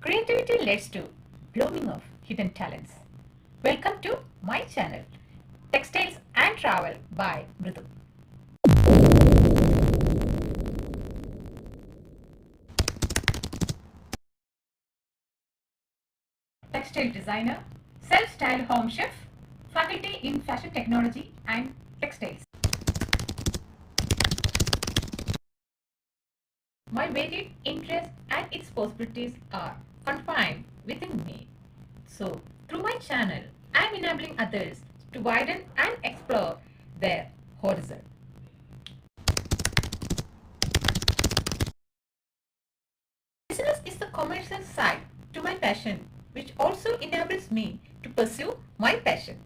Creativity leads to blooming of hidden talents. Welcome to my channel, Textiles and Travel by Mridhu. Textile designer, self-styled home chef, faculty in fashion technology and textiles. My varied interests and its possibilities are confined within me. So, through my channel, I am enabling others to widen and explore their horizon. Business is the commercial side to my passion, which also enables me to pursue my passion.